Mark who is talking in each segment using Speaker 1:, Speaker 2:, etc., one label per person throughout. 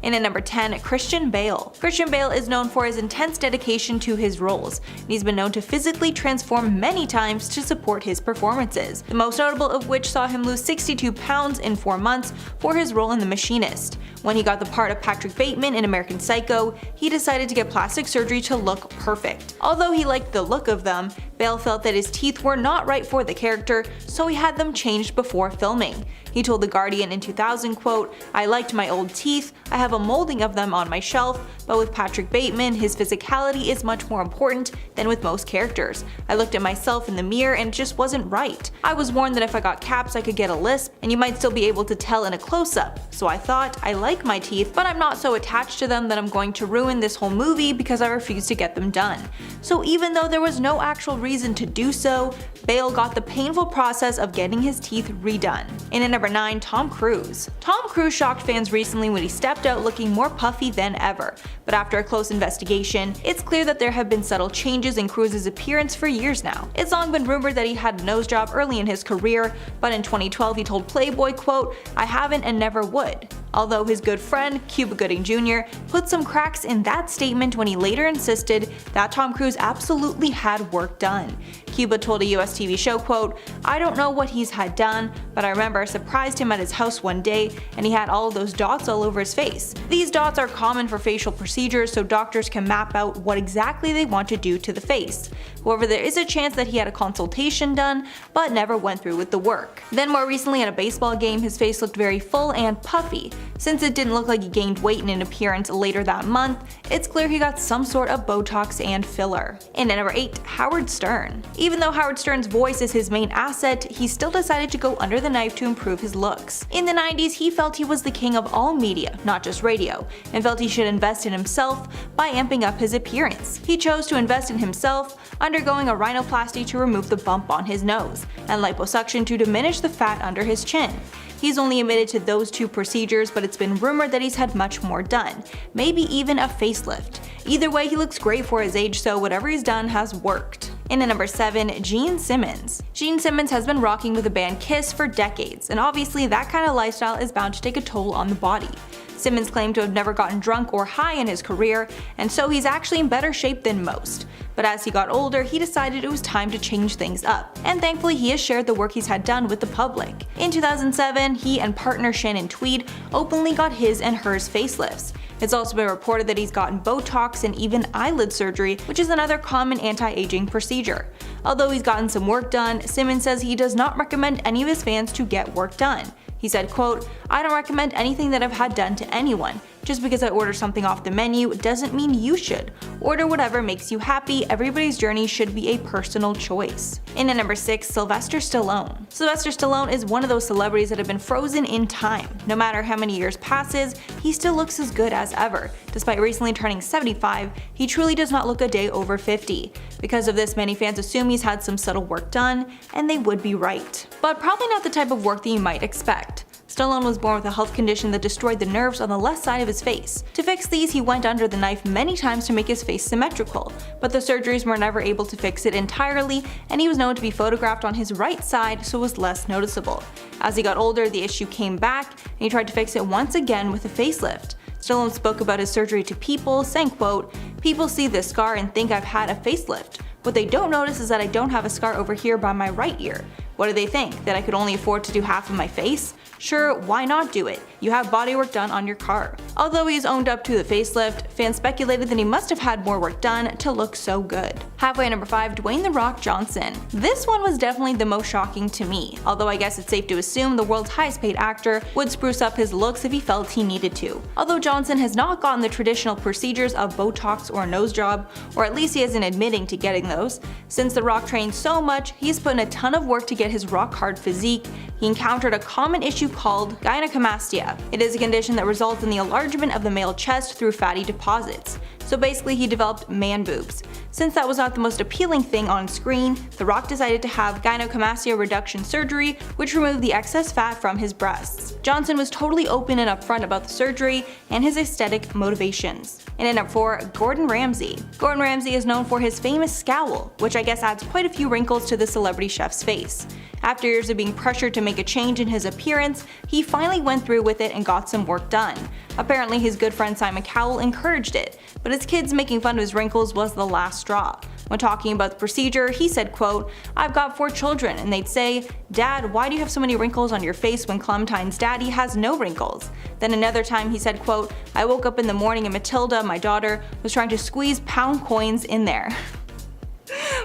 Speaker 1: And at number 10, Christian Bale. Christian Bale is known for his intense dedication to his roles, and he's been known to physically transform many times to support his performances, the most notable of which saw him lose 62 pounds in 4 months for his role in The Machinist. When he got the part of Patrick Bateman in American Psycho, he decided to get plastic surgery to look perfect. Although he liked the look of them, Bale felt that his teeth were not right for the character, so he had them changed before filming. He told The Guardian in 2000, quote, "I liked my old teeth, I have a molding of them on my shelf, but with Patrick Bateman, his physicality is much more important than with most characters. I looked at myself in the mirror and it just wasn't right. I was warned that if I got caps I could get a lisp, and you might still be able to tell in a close-up. So I thought, I like my teeth, but I'm not so attached to them that I'm going to ruin this whole movie because I refuse to get them done." So even though there was no actual reason to do so, Bale got the painful process of getting his teeth redone. And at number 9, Tom Cruise. Tom Cruise shocked fans recently when he stepped out looking more puffy than ever, but after a close investigation, it's clear that there have been subtle changes in Cruise's appearance for years now. It's long been rumored that he had a nose job early in his career, but in 2012 he told Playboy, quote, "I haven't and never would." Although his good friend, Cuba Gooding Jr., put some cracks in that statement when he later insisted that Tom Cruise absolutely had work done. Cuba told a US TV show, quote, "I don't know what he's had done, but I remember I surprised him at his house one day and he had all of those dots all over his face. These dots are common for facial procedures so doctors can map out what exactly they want to do to the face. However, there is a chance that he had a consultation done, but never went through with the work." Then more recently at a baseball game, his face looked very full and puffy. Since it didn't look like he gained weight in an appearance later that month, it's clear he got some sort of botox and filler. And at number 8, Howard Stern. Even though Howard Stern's voice is his main asset, he still decided to go under the knife to improve his looks. In the 90s, he felt he was the king of all media, not just radio, and felt he should invest in himself by amping up his appearance. He chose to invest in himself, undergoing a rhinoplasty to remove the bump on his nose, and liposuction to diminish the fat under his chin. He's only admitted to those 2 procedures, but it's been rumored that he's had much more done, maybe even a facelift. Either way, he looks great for his age, so whatever he's done has worked. And at number 7, Gene Simmons. Gene Simmons has been rocking with the band Kiss for decades, and obviously that kind of lifestyle is bound to take a toll on the body. Simmons claimed to have never gotten drunk or high in his career, and so he's actually in better shape than most. But as he got older, he decided it was time to change things up, and thankfully he has shared the work he's had done with the public. In 2007, he and partner Shannon Tweed openly got his and hers facelifts. It's also been reported that he's gotten botox and even eyelid surgery, which is another common anti-aging procedure. Although he's gotten some work done, Simmons says he does not recommend any of his fans to get work done. He said, quote, "I don't recommend anything that I've had done to anyone. Just because I order something off the menu doesn't mean you should. Order whatever makes you happy. Everybody's journey should be a personal choice." And at number 6, Sylvester Stallone. Sylvester Stallone is one of those celebrities that have been frozen in time. No matter how many years passes, he still looks as good as ever. Despite recently turning 75, he truly does not look a day over 50. Because of this, many fans assume he's had some subtle work done, and they would be right. But probably not the type of work that you might expect. Stallone was born with a health condition that destroyed the nerves on the left side of his face. To fix these, he went under the knife many times to make his face symmetrical, but the surgeries were never able to fix it entirely, and he was known to be photographed on his right side so it was less noticeable. As he got older, the issue came back, and he tried to fix it once again with a facelift. Stallone spoke about his surgery to People, saying, quote, "People see this scar and think I've had a facelift. What they don't notice is that I don't have a scar over here by my right ear. What do they think? That I could only afford to do half of my face? Sure, why not do it? You have bodywork done on your car." Although he's owned up to the facelift, fans speculated that he must have had more work done to look so good. Halfway at number 5, Dwayne "The Rock" Johnson. This one was definitely the most shocking to me, although I guess it's safe to assume the world's highest paid actor would spruce up his looks if he felt he needed to. Although Johnson has not gotten the traditional procedures of botox or a nose job, or at least he isn't admitting to getting those, since The Rock trained so much, he's put in a ton of work to get his rock-hard physique. He encountered a common issue called gynecomastia. It is a condition that results in the enlargement of the male chest through fatty deposits. So basically he developed man boobs. Since that was not the most appealing thing on screen, The Rock decided to have gynecomastia reduction surgery, which removed the excess fat from his breasts. Johnson was totally open and upfront about the surgery and his aesthetic motivations. And at number 4, Gordon Ramsay. Gordon Ramsay is known for his famous scowl, which I guess adds quite a few wrinkles to the celebrity chef's face. After years of being pressured to make a change in his appearance, he finally went through with it and got some work done. Apparently his good friend Simon Cowell encouraged it, but his kids making fun of his wrinkles was the last straw. When talking about the procedure, he said, quote, "I've got 4 children and they'd say, 'Dad, why do you have so many wrinkles on your face when Clementine's daddy has no wrinkles?' Then another time he said, quote, 'I woke up in the morning and Matilda, my daughter, was trying to squeeze pound coins in there.'"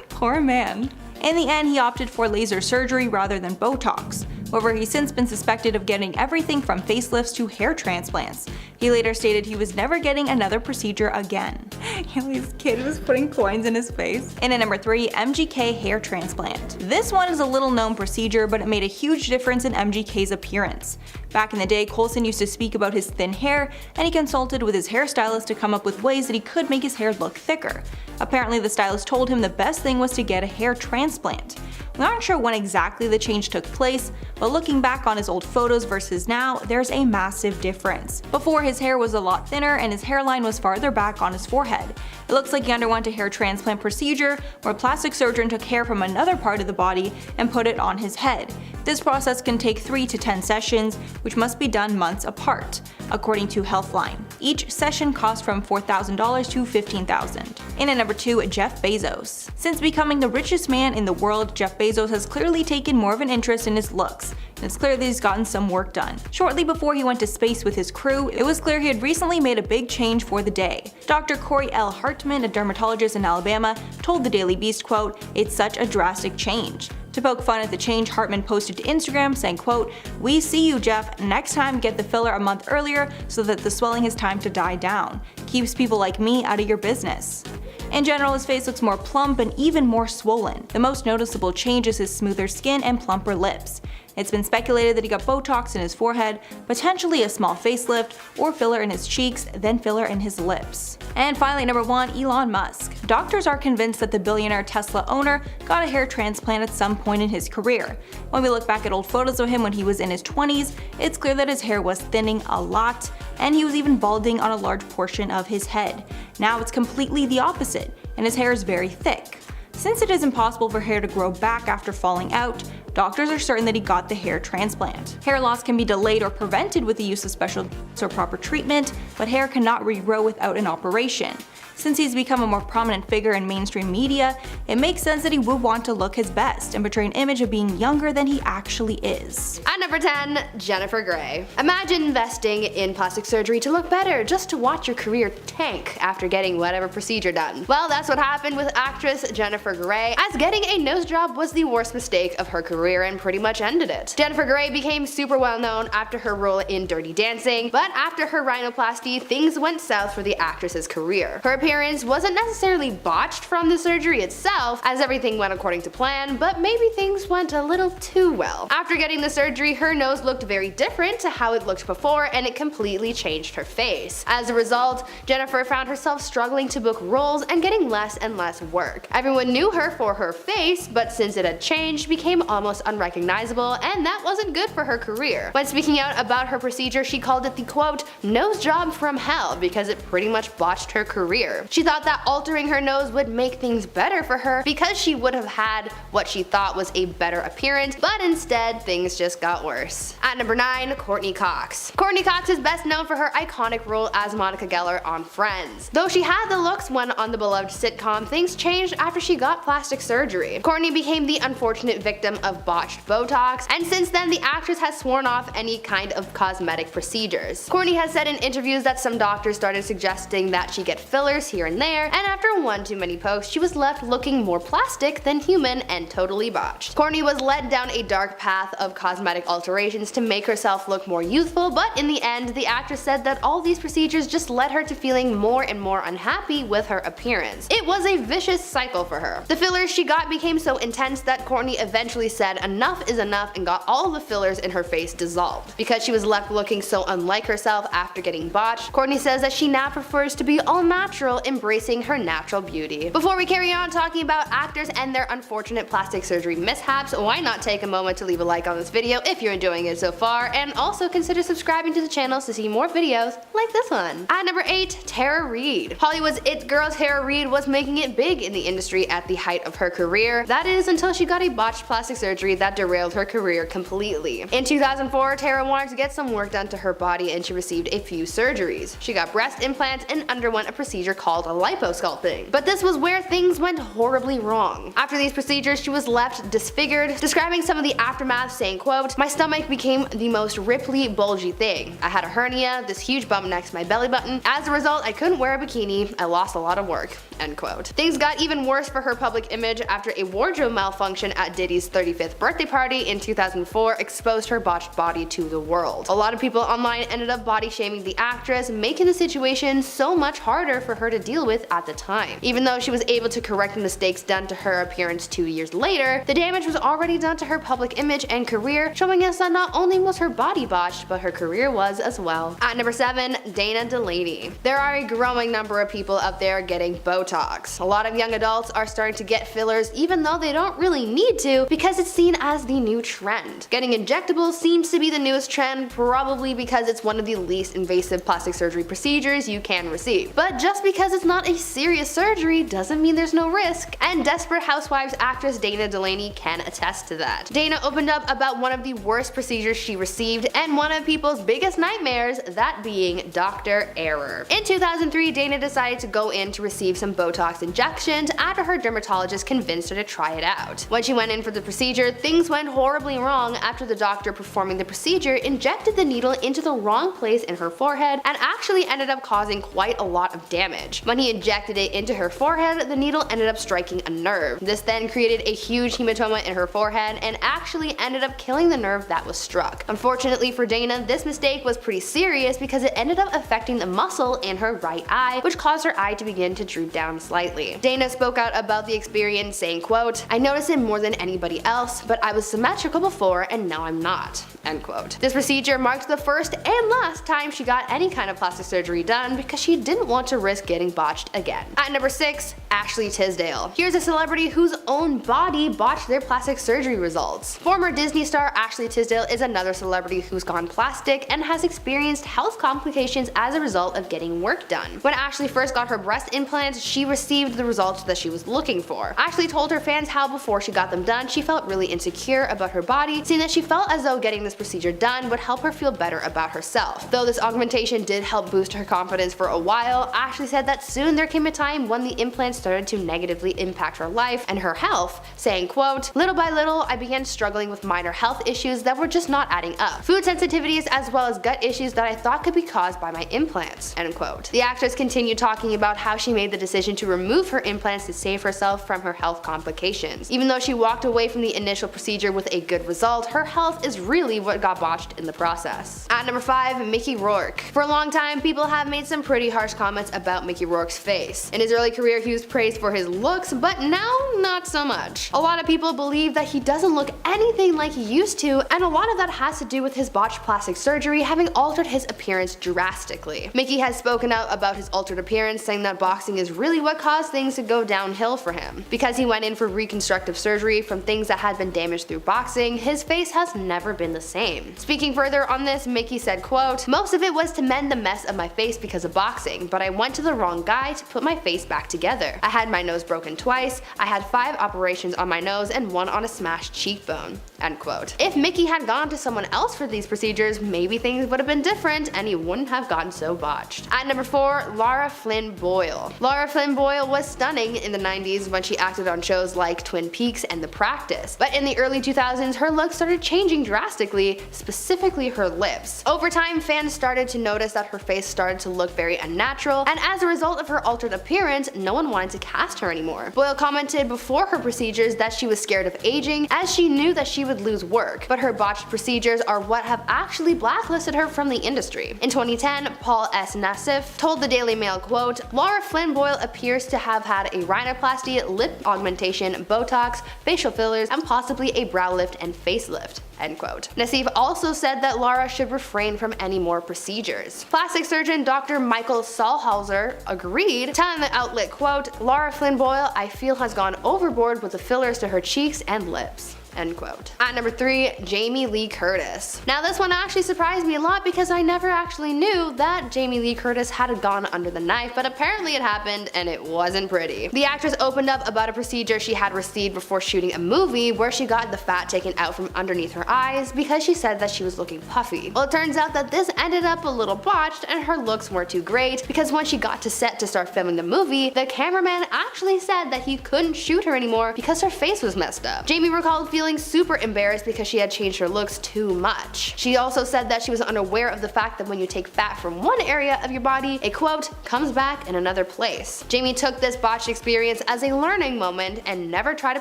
Speaker 1: Poor man. In the end, he opted for laser surgery rather than Botox. However, he's since been suspected of getting everything from facelifts to hair transplants. He later stated he was never getting another procedure again. His kid was putting coins in his face. And at number 3, MGK hair transplant. This one is a little known procedure, but it made a huge difference in MGK's appearance. Back in the day, Coulson used to speak about his thin hair, and he consulted with his hairstylist to come up with ways that he could make his hair look thicker. Apparently, the stylist told him the best thing was to get a hair transplant. We aren't sure when exactly the change took place, but looking back on his old photos versus now, there's a massive difference. Before, his hair was a lot thinner and his hairline was farther back on his forehead. It looks like he underwent a hair transplant procedure where a plastic surgeon took hair from another part of the body and put it on his head. This process can take 3 to 10 sessions, which must be done months apart, according to Healthline. Each session costs from $4,000 to $15,000. And at number 2, Jeff Bezos. Since becoming the richest man in the world, Jeff Bezos has clearly taken more of an interest in his looks, and it's clear that he's gotten some work done. Shortly before he went to space with his crew, it was clear he had recently made a big change for the day. Dr. Corey L. Hartman, a dermatologist in Alabama, told the Daily Beast, quote, "It's such a drastic change." To poke fun at the change, Hartman posted to Instagram saying, quote, "We see you, Jeff. Next time get the filler a month earlier so that the swelling has time to die down. Keeps people like me out of your business." In general, his face looks more plump and even more swollen. The most noticeable change is his smoother skin and plumper lips. It's been speculated that he got Botox in his forehead, potentially a small facelift, or filler in his cheeks, then filler in his lips. And finally, number 1, Elon Musk. Doctors are convinced that the billionaire Tesla owner got a hair transplant at some point in his career. When we look back at old photos of him when he was in his 20s, it's clear that his hair was thinning a lot, and he was even balding on a large portion of his head. Now it's completely the opposite, and his hair is very thick. Since it is impossible for hair to grow back after falling out, doctors are certain that he got the hair transplant. Hair loss can be delayed or prevented with the use of special or proper treatment, but hair cannot regrow without an operation. Since he's become a more prominent figure in mainstream media, it makes sense that he would want to look his best and portray an image of being younger than he actually is.
Speaker 2: At number 10, Jennifer Grey. Imagine investing in plastic surgery to look better just to watch your career tank after getting whatever procedure done. Well, that's what happened with actress Jennifer Grey, as getting a nose job was the worst mistake of her career and pretty much ended it. Jennifer Grey became super well known after her role in Dirty Dancing, but after her rhinoplasty, things went south for the actress's career. Her appearance wasn't necessarily botched from the surgery itself, as everything went according to plan, but maybe things went a little too well. After getting the surgery, her nose looked very different to how it looked before, and it completely changed her face. As a result, Jennifer found herself struggling to book roles and getting less and less work. Everyone knew her for her face, but since it had changed, became almost unrecognizable, and that wasn't good for her career. When speaking out about her procedure, she called it the quote, "nose job from hell," because it pretty much botched her career. She thought that altering her nose would make things better for her because she would have had what she thought was a better appearance, but instead things just got worse. At number 9, Courtney Cox. Courtney Cox is best known for her iconic role as Monica Geller on Friends. Though she had the looks when on the beloved sitcom, things changed after she got plastic surgery. Courtney became the unfortunate victim of botched Botox, and since then the actress has sworn off any kind of cosmetic procedures. Courtney has said in interviews that some doctors started suggesting that she get fillers here and there, and after one too many posts, she was left looking more plastic than human and totally botched. Courtney was led down a dark path of cosmetic alterations to make herself look more youthful, but in the end, the actress said that all these procedures just led her to feeling more and more unhappy with her appearance. It was a vicious cycle for her. The fillers she got became so intense that Courtney eventually said enough is enough and got all the fillers in her face dissolved. Because she was left looking so unlike herself after getting botched, Courtney says that she now prefers to be all natural girl embracing her natural beauty. Before we carry on talking about actors and their unfortunate plastic surgery mishaps, why not take a moment to leave a like on this video if you're enjoying it so far, and also consider subscribing to the channel to see more videos like this one. At number 8, Tara Reid. Hollywood's it girl Tara Reid was making it big in the industry at the height of her career. That is, until she got a botched plastic surgery that derailed her career completely. In 2004, Tara wanted to get some work done to her body and she received a few surgeries. She got breast implants and underwent a procedure called liposculpting. But this was where things went horribly wrong. After these procedures, she was left disfigured, describing some of the aftermath saying, quote, "My stomach became the most ripply, bulgy thing. I had a hernia, this huge bump next to my belly button. As a result, I couldn't wear a bikini. I lost a lot of work." End quote. Things got even worse for her public image after a wardrobe malfunction at Diddy's 35th birthday party in 2004 exposed her botched body to the world. A lot of people online ended up body shaming the actress, making the situation so much harder for her to deal with at the time. Even though she was able to correct the mistakes done to her appearance 2 years later, the damage was already done to her public image and career, showing us that not only was her body botched, but her career was as well. At number 7, Dana Delaney. There are a growing number of people out there getting Botox. A lot of young adults are starting to get fillers even though they don't really need to, because it's seen as the new trend. Getting injectables seems to be the newest trend, probably because it's one of the least invasive plastic surgery procedures you can receive. But just because it's not a serious surgery doesn't mean there's no risk, and Desperate Housewives actress Dana Delaney can attest to that. Dana opened up about one of the worst procedures she received and one of people's biggest nightmares, that being Dr. Error. In 2003, Dana decided to go in to receive some Botox injections after her dermatologist convinced her to try it out. When she went in for the procedure, things went horribly wrong after the doctor performing the procedure injected the needle into the wrong place in her forehead and actually ended up causing quite a lot of damage. When he injected it into her forehead, the needle ended up striking a nerve. This then created a huge hematoma in her forehead and actually ended up killing the nerve that was struck. Unfortunately for Dana, this mistake was pretty serious because it ended up affecting the muscle in her right eye, which caused her eye to begin to droop down slightly. Dana spoke out about the experience saying, quote, "I noticed it more than anybody else, but I was symmetrical before and now I'm not." End quote. This procedure marked the first and last time she got any kind of plastic surgery done because she didn't want to risk getting botched again. At number 6, Ashley Tisdale. Here's a celebrity whose own body botched their plastic surgery results. Former Disney star Ashley Tisdale is another celebrity who's gone plastic and has experienced health complications as a result of getting work done. When Ashley first got her breast implants, she received the results that she was looking for. Ashley told her fans how before she got them done, she felt really insecure about her body, saying that she felt as though getting this procedure done would help her feel better about herself. Though this augmentation did help boost her confidence for a while, Ashley said that soon there came a time when the implants started to negatively impact her life and her health, saying, quote, "Little by little, I began struggling with minor health issues that were just not adding up. Food sensitivities as well as gut issues that I thought could be caused by my implants." End quote. The actress continued talking about how she made the decision to remove her implants to save herself from her health complications. Even though she walked away from the initial procedure with a good result, her health is really what got botched in the process. At number 5, Mickey Rourke. For a long time, people have made some pretty harsh comments about Mickey Rourke's face. In his early career, he was praised for his looks, but now not so much. A lot of people believe that he doesn't look anything like he used to, and a lot of that has to do with his botched plastic surgery having altered his appearance drastically. Mickey has spoken out about his altered appearance, saying that boxing is really what caused things to go downhill for him. Because he went in for reconstructive surgery from things that had been damaged through boxing, his face has never been the same. Speaking further on this, Mickey said, quote, "Most of it was to mend the mess of my face because of boxing, but I went to the wrong guy to put my face back together. I had my nose broken twice, I had 5 operations on my nose and 1 on a smashed cheekbone." End quote. If Mickey had gone to someone else for these procedures, maybe things would have been different and he wouldn't have gotten so botched. At number 4, Lara Flynn Boyle. Lara Flynn Boyle was stunning in the 90s when she acted on shows like Twin Peaks and The Practice, but in the early 2000s her look started changing drastically, specifically her lips. Over time, fans started to notice that her face started to look very unnatural, and as a result of her altered appearance, no one wanted to cast her anymore. Boyle commented before her procedures that she was scared of aging as she knew that she would lose work, but her botched procedures are what have actually blacklisted her from the industry. In 2010, Paul S. Nassif told the Daily Mail, quote, "Lara Flynn Boyle appears to have had a rhinoplasty, lip augmentation, Botox, facial fillers, and possibly a brow lift and facelift." end quote. Nassif also said that Lara should refrain from any more procedures. Plastic surgeon Dr. Michael Saulhauser agreed, telling the outlet, quote, "Lara Flynn Boyle, I feel, has gone overboard with the fillers to her cheeks and lips." End quote. At number 3, Jamie Lee Curtis. Now this one actually surprised me a lot because I never actually knew that Jamie Lee Curtis had gone under the knife, but apparently it happened and it wasn't pretty. The actress opened up about a procedure she had received before shooting a movie where she got the fat taken out from underneath her eyes because she said that she was looking puffy. Well, it turns out that this ended up a little botched and her looks weren't too great because when she got to set to start filming the movie, the cameraman actually said that he couldn't shoot her anymore because her face was messed up. Jamie recalled feeling super embarrassed because she had changed her looks too much. She also said that she was unaware of the fact that when you take fat from one area of your body, it, quote, comes back in another place. Jamie took this botched experience as a learning moment and never tried a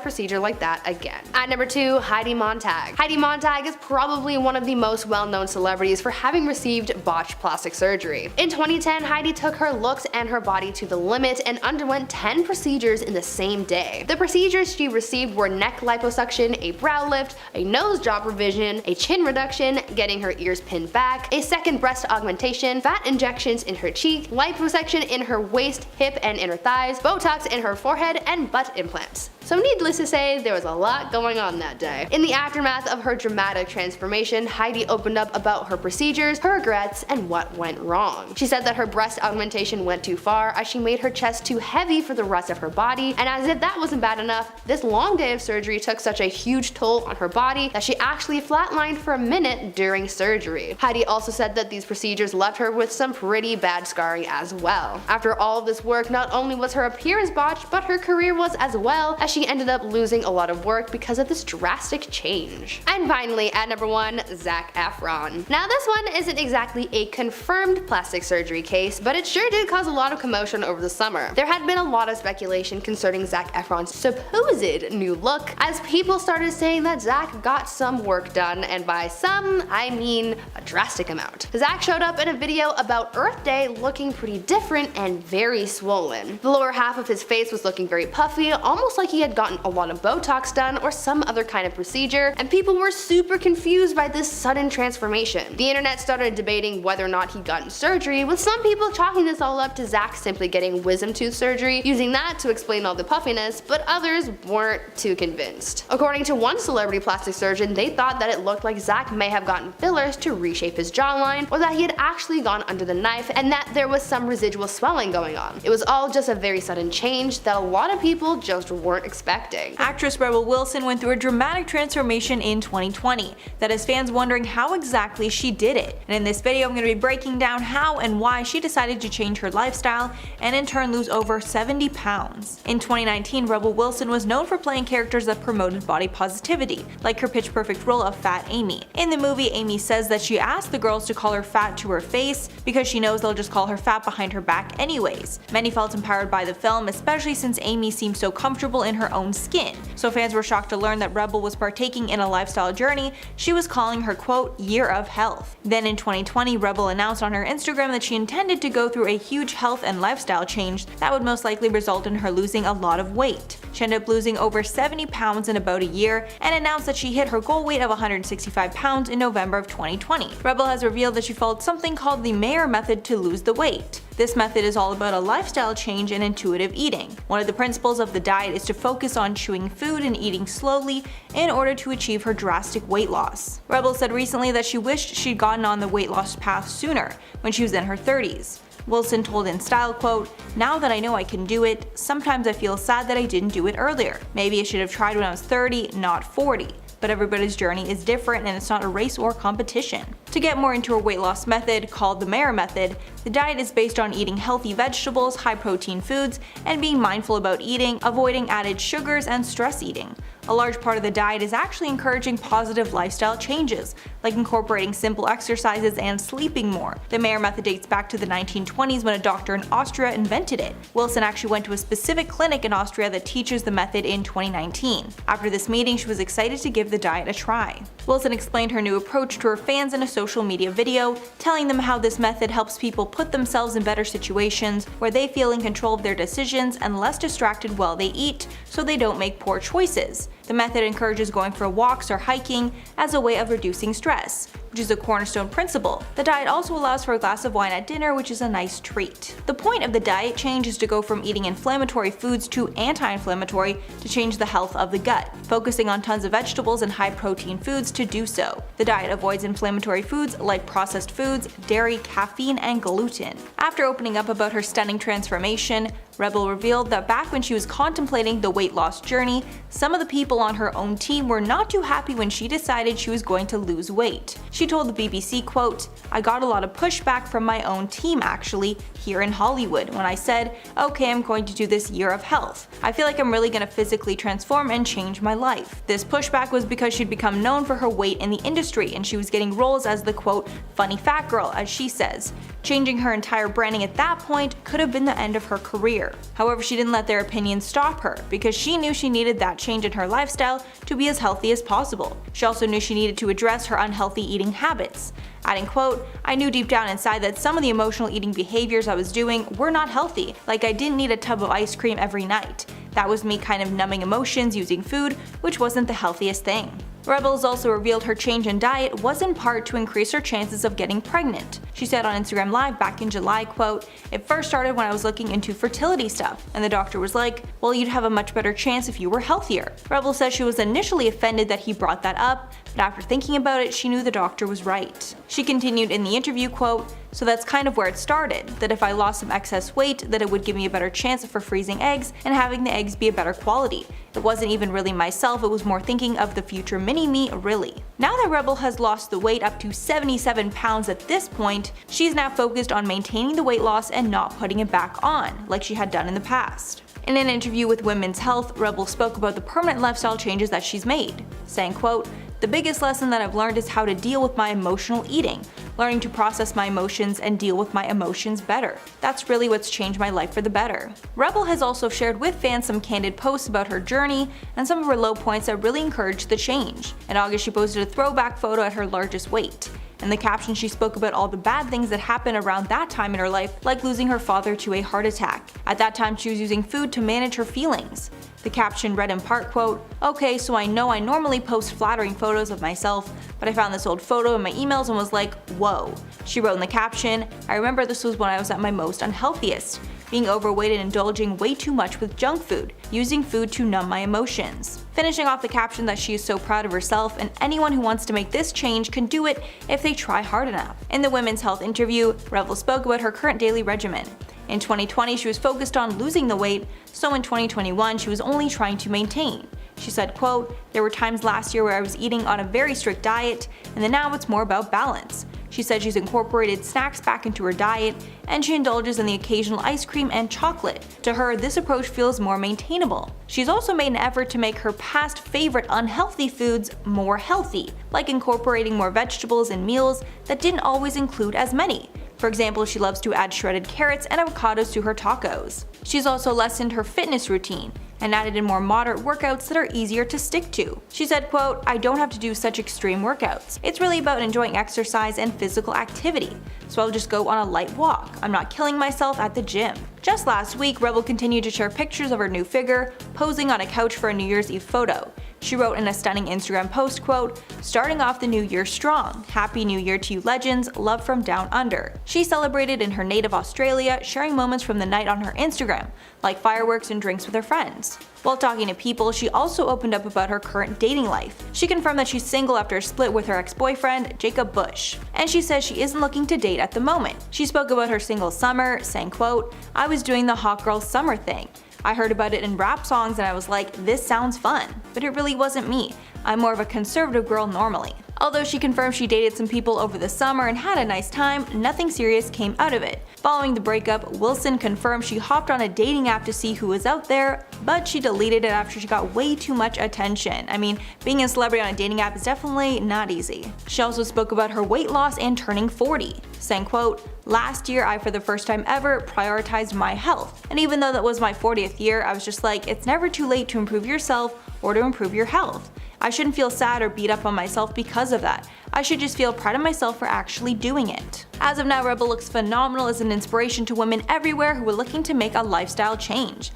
Speaker 2: procedure like that again. At number 2, Heidi Montag. Heidi Montag is probably one of the most well-known celebrities for having received botched plastic surgery. In 2010, Heidi took her looks and her body to the limit and underwent 10 procedures in the same day. The procedures she received were neck liposuction, a brow lift, a nose job revision, a chin reduction, getting her ears pinned back, a second breast augmentation, fat injections in her cheek, liposuction in her waist, hip, and inner thighs, botox in her forehead, and butt implants. So needless to say, there was a lot going on that day. In the aftermath of her dramatic transformation, Heidi opened up about her procedures, her regrets, and what went wrong. She said that her breast augmentation went too far as she made her chest too heavy for the rest of her body, and as if that wasn't bad enough, this long day of surgery took such a huge toll on her body that she actually flatlined for a minute during surgery. Heidi also said that these procedures left her with some pretty bad scarring as well. After all of this work, not only was her appearance botched, but her career was as well, as she ended up losing a lot of work because of this drastic change. And finally, at number 1, Zac Efron. Now this one isn't exactly a confirmed plastic surgery case, but it sure did cause a lot of commotion over the summer. There had been a lot of speculation concerning Zac Efron's supposed new look, as people started saying that Zac got some work done, and by some, I mean a drastic amount. Zac showed up in a video about Earth Day looking pretty different and very swollen. The lower half of his face was looking very puffy, almost like he had gotten a lot of botox done or some other kind of procedure, and people were super confused by this sudden transformation. The internet started debating whether or not he'd gotten surgery, with some people chalking this all up to Zac simply getting wisdom tooth surgery, using that to explain all the puffiness, but others weren't too convinced. According to one celebrity plastic surgeon, they thought that it looked like Zac may have gotten fillers to reshape his jawline, or that he had actually gone under the knife and that there was some residual swelling going on. It was all just a very sudden change that a lot of people just weren't expecting.
Speaker 1: Actress Rebel Wilson went through a dramatic transformation in 2020 that has fans wondering how exactly she did it. And in this video I'm going to be breaking down how and why she decided to change her lifestyle and in turn lose over 70 pounds. In 2019, Rebel Wilson was known for playing characters that promoted body positivity, like her Pitch Perfect role of Fat Amy. In the movie, Amy says that she asked the girls to call her fat to her face because she knows they'll just call her fat behind her back anyways. Many felt empowered by the film, especially since Amy seemed so comfortable in her own skin. So fans were shocked to learn that Rebel was partaking in a lifestyle journey she was calling her, quote, year of health. Then in 2020, Rebel announced on her Instagram that she intended to go through a huge health and lifestyle change that would most likely result in her losing a lot of weight. She ended up losing over 70 pounds in about a year and announced that she hit her goal weight of 165 pounds in November of 2020. Rebel has revealed that she followed something called the Mayer method to lose the weight. This method is all about a lifestyle change and intuitive eating. One of the principles of the diet is to focus on chewing food and eating slowly in order to achieve her drastic weight loss. Rebel said recently that she wished she'd gotten on the weight loss path sooner, when she was in her 30s. Wilson told in style, quote, now that I know I can do it, sometimes I feel sad that I didn't do it earlier. Maybe I should have tried when I was 30, not 40. But everybody's journey is different and it's not a race or competition. To get more into her weight loss method, called the Mayer method, the diet is based on eating healthy vegetables, high protein foods, and being mindful about eating, avoiding added sugars and stress eating. A large part of the diet is actually encouraging positive lifestyle changes, like incorporating simple exercises and sleeping more. The Mayer method dates back to the 1920s when a doctor in Austria invented it. Wilson actually went to a specific clinic in Austria that teaches the method in 2019. After this meeting, she was excited to give the diet a try. Wilson explained her new approach to her fans in a social media video, telling them how this method helps people put themselves in better situations where they feel in control of their decisions and less distracted while they eat, so they don't make poor choices. The method encourages going for walks or hiking as a way of reducing stress, which is a cornerstone principle. The diet also allows for a glass of wine at dinner, which is a nice treat. The point of the diet change is to go from eating inflammatory foods to anti-inflammatory to change the health of the gut, focusing on tons of vegetables and high-protein foods to do so. The diet avoids inflammatory foods like processed foods, dairy, caffeine, and gluten. After opening up about her stunning transformation, Rebel revealed that back when she was contemplating the weight loss journey, some of the people on her own team were not too happy when she decided she was going to lose weight. She told the BBC, quote, "I got a lot of pushback from my own team actually, here in Hollywood, when I said, okay, I'm going to do this year of health. I feel like I'm really going to physically transform and change my life." This pushback was because she'd become known for her weight in the industry and she was getting roles as the, quote, funny fat girl, as she says. Changing her entire branding at that point could have been the end of her career. However, she didn't let their opinions stop her, because she knew she needed that change in her lifestyle to be as healthy as possible. She also knew she needed to address her unhealthy eating habits. Adding, quote, "I knew deep down inside that some of the emotional eating behaviors I was doing were not healthy, like I didn't need a tub of ice cream every night. That was me kind of numbing emotions using food, which wasn't the healthiest thing." Rebels also revealed her change in diet was in part to increase her chances of getting pregnant. She said on Instagram Live back in July, quote, "It first started when I was looking into fertility stuff, and the doctor was like, well, you'd have a much better chance if you were healthier." Rebel says she was initially offended that he brought that up, but after thinking about it, she knew the doctor was right. She continued in the interview, quote, "So that's kind of where it started, that if I lost some excess weight, that it would give me a better chance for freezing eggs and having the eggs be a better quality. It wasn't even really myself, it was more thinking of the future mini-me, really." Now that Rebel has lost the weight up to 77 pounds at this point, she's now focused on maintaining the weight loss and not putting it back on, like she had done in the past. In an interview with Women's Health, Rebel spoke about the permanent lifestyle changes that she's made, saying, quote, "The biggest lesson that I've learned is how to deal with my emotional eating, learning to process my emotions and deal with my emotions better. That's really what's changed my life for the better." Rebel has also shared with fans some candid posts about her journey and some of her low points that really encouraged the change. In August, she posted a throwback photo at her largest weight. In the caption, she spoke about all the bad things that happened around that time in her life, like losing her father to a heart attack. At that time, she was using food to manage her feelings. The caption read in part, quote, "Okay, so I know I normally post flattering photos of myself, but I found this old photo in my emails and was like, whoa." She wrote in the caption, "I remember this was when I was at my most unhealthiest, being overweight and indulging way too much with junk food, using food to numb my emotions." Finishing off the caption that she is so proud of herself and anyone who wants to make this change can do it if they try hard enough. In the Women's Health interview, Rebel spoke about her current daily regimen. In 2020, she was focused on losing the weight, so in 2021, she was only trying to maintain. She said, quote, "There were times last year where I was eating on a very strict diet, and then now it's more about balance." She said she's incorporated snacks back into her diet, and she indulges in the occasional ice cream and chocolate. To her, this approach feels more maintainable. She's also made an effort to make her past favorite unhealthy foods more healthy, like incorporating more vegetables in meals that didn't always include as many. For example, she loves to add shredded carrots and avocados to her tacos. She's also lessened her fitness routine and added in more moderate workouts that are easier to stick to. She said, quote, "I don't have to do such extreme workouts. It's really about enjoying exercise and physical activity. So I'll just go on a light walk. I'm not killing myself at the gym." Just last week, Rebel continued to share pictures of her new figure, posing on a couch for a New Year's Eve photo. She wrote in a stunning Instagram post, quote, "Starting off the new year strong. Happy New Year to you legends, love from down under." She celebrated in her native Australia, sharing moments from the night on her Instagram, like fireworks and drinks with her friends. While talking to People, she also opened up about her current dating life. She confirmed that she's single after a split with her ex-boyfriend, Jacob Bush, and she says she isn't looking to date at the moment. She spoke about her single summer, saying, quote, "I was doing the hot girl summer thing. I heard about it in rap songs and I was like, this sounds fun, but it really wasn't me. I'm more of a conservative girl normally." Although she confirmed she dated some people over the summer and had a nice time, nothing serious came out of it. Following the breakup, Wilson confirmed she hopped on a dating app to see who was out there, but she deleted it after she got way too much attention. I mean, being a celebrity on a dating app is definitely not easy. She also spoke about her weight loss and turning 40, saying, quote, "Last year I for the first time ever prioritized my health, and even though that was my 40th year, I was just like, it's never too late to improve yourself or to improve your health. I shouldn't feel sad or beat up on myself because of that. I should just feel proud of myself for actually doing it." As of now, Rebel looks phenomenal as an inspiration to women everywhere who are looking to make a lifestyle change.